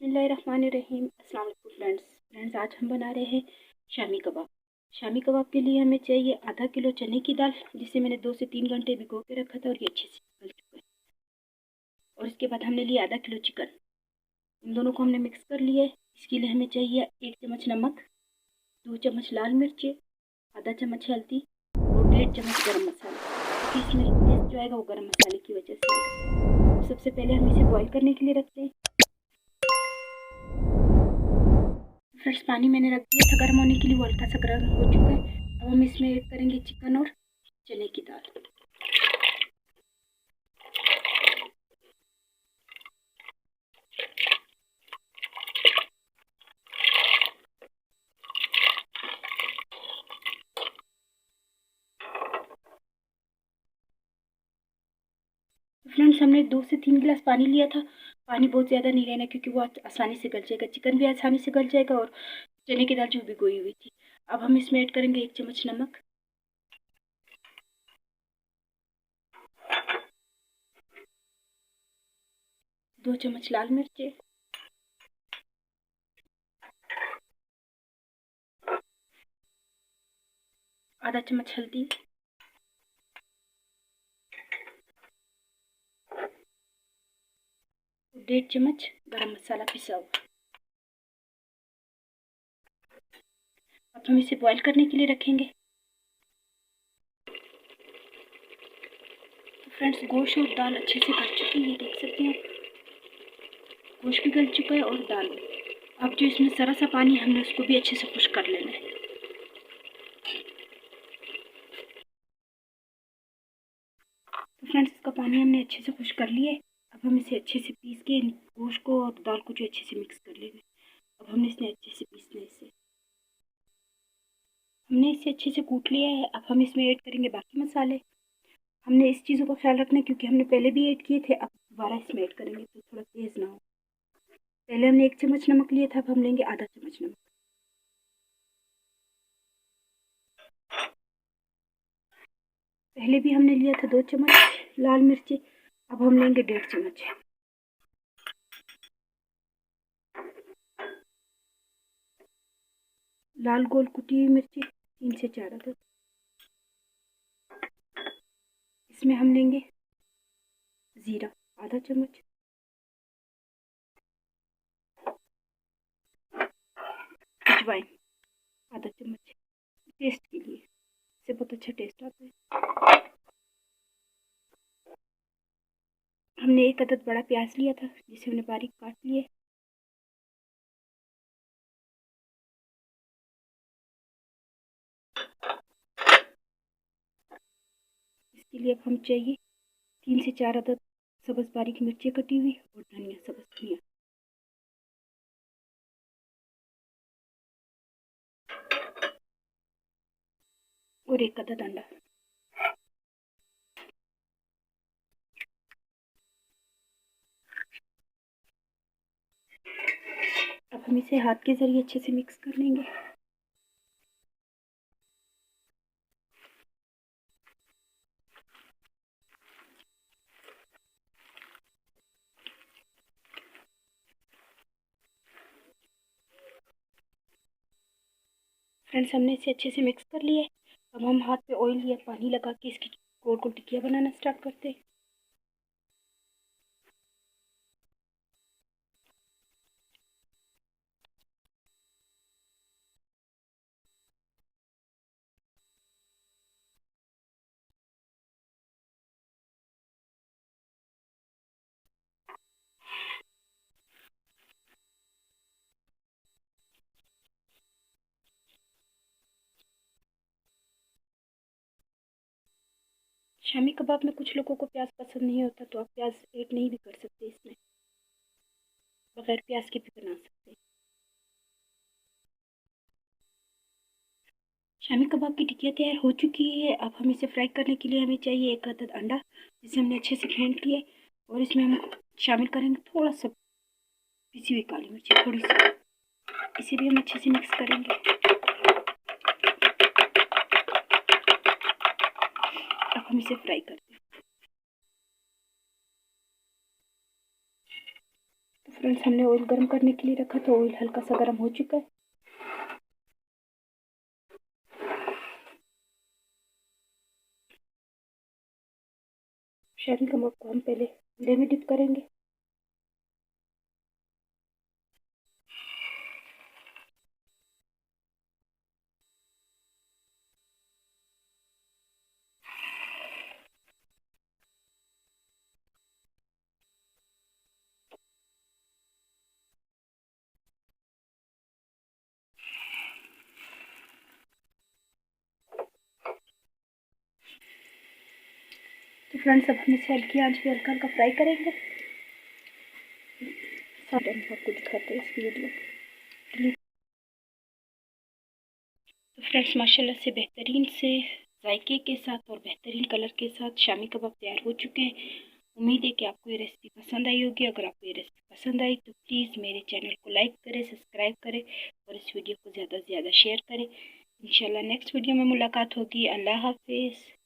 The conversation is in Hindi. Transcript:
बिस्मिल्लाहिर्रहमानिर्रहीम। अस्सलाम वालेकुम फ्रेंड्स। आज हम बना रहे हैं शामी कबाब। शामी कबाब के लिए हमें चाहिए आधा किलो चने की दाल, जिसे मैंने 2 से 3 घंटे भिगो के रखा था और ये अच्छे से गल चुका है। और इसके बाद हमने लिया आधा किलो चिकन। इन दोनों को हमने मिक्स कर लिया है। इसके लिए हमें चाहिए 1 चम्मच नमक, 2 चम्मच लाल मिर्च, आधा चम्मच हल्दी और 1.5 चम्मच गरम मसाला, क्योंकि इसमें टेस्ट जो आएगा वो गरम मसाले की वजह से आएगा। सबसे पहले हम इसे बॉईल करने के लिए रखते हैं। फ्रेंड्स, पानी मैंने रख दिया था गर्म होने के लिए, वो हल्का सा गर्म हो चुका है। अब हम इसमें ऐड करेंगे चिकन और चने की दाल। फ्रेंड्स, हमने 2 से 3 गिलास पानी लिया था। पानी बहुत ज़्यादा नहीं लेना, क्योंकि वो आसानी से गल जाएगा, चिकन भी आसानी से गल जाएगा और चने की दाल जो भिगोई हुई थी। अब हम इसमें ऐड करेंगे 1 चम्मच नमक, 2 चम्मच लाल मिर्च, आधा चम्मच हल्दी, 1.5 चम्मच गरम मसाला पिसा हुआ। अब हम इसे बॉईल करने के लिए रखेंगे। तो फ्रेंड्स, गोश्त और दाल अच्छे से गल चुकी है, देख सकते हैं आप। गोश्त भी गल चुका है और दाल भी। अब जो इसमें ज़रा सा पानी हमने उसको भी अच्छे से खुश्क कर लेना है। तो फ्रेंड्स, इसका पानी हमने अच्छे से खुश्क कर लिया है। अब हम इसे अच्छे से पीस के गोश्त को और दाल को जो अच्छे से मिक्स कर लेंगे। अब हमने इसे अच्छे से पीसना है। हमने इसे अच्छे से कूट लिया है। अब हम इसमें ऐड करेंगे बाकी मसाले। हमने इस चीज़ों का ख्याल रखना है, क्योंकि हमने पहले भी ऐड किए थे। अब दोबारा इसमें ऐड करेंगे तो थोड़ा तेज़ ना हो। पहले हमने 1 चम्मच नमक लिया था, अब हम लेंगे आधा चम्मच नमक। पहले भी हमने लिया था 2 चम्मच लाल मिर्ची, अब हम लेंगे 1.5 चम्मच। लाल गोल कुटी हुई मिर्ची 3 से 4 अदद। इसमें हम लेंगे ज़ीरा आधा चम्मच, अजवाइन आधा चम्मच, टेस्ट के लिए, इससे बहुत अच्छा टेस्ट आता है। हमने 1 अदद बड़ा प्याज लिया था, जिसे हमने बारीक काट लिया। इसके लिए अब हम चाहिए 3 से 4 अदद सब्ज़ बारीक मिर्ची कटी हुई और धनिया, सब्ज़ धनिया। और 1 अदद अंडा। अब हम इसे हाथ के ज़रिए अच्छे से मिक्स कर लेंगे। फ्रेंड्स, हमने इसे अच्छे से मिक्स कर लिया है। अब हम हाथ पे ऑयल या पानी लगा के इसकी गोल गोल टिक्कियाँ बनाना स्टार्ट करते हैं। शामी कबाब में कुछ लोगों को प्याज पसंद नहीं होता, तो आप प्याज ऐड नहीं भी कर सकते इसमें, बगैर प्याज के भी बना सकते हैं। शामी कबाब की टिक्कियाँ तैयार हो चुकी है। अब हम इसे फ्राई करने के लिए हमें चाहिए 1 अदद अंडा, जिसे हमने अच्छे से फेंट लिया, और इसमें हम शामिल करेंगे थोड़ा सा पिसी हुई काली मिर्ची, थोड़ी सी। इसे भी हम अच्छे से मिक्स करेंगे। अब हम इसे फ्राई करते हैं। फ्रेंड्स हमने ऑयल गर्म करने के लिए रखा तो ऑयल हल्का सा गर्म हो चुका है। शामी कबाब को हम पहले अंडे में डिप करेंगे। तो फ्रेंड्स अब हम इसे हल्की आंच पे हल्का हल्का फ्राई करेंगे। साथ हम आपको दिखाते हैं इसकी वीडियो। तो फ्रेंड्स माशाल्लाह से बेहतरीन से जायके के साथ और बेहतरीन कलर के साथ शामी कबाब तैयार हो चुके हैं। उम्मीद है कि आपको ये रेसिपी पसंद आई होगी। अगर आपको ये रेसिपी पसंद आई तो प्लीज़ मेरे चैनल को लाइक करें, सब्सक्राइब करें और इस वीडियो को ज़्यादा से ज़्यादा शेयर करें। इंशाल्लाह नेक्स्ट वीडियो में मुलाकात होगी। अल्लाह हाफिज़।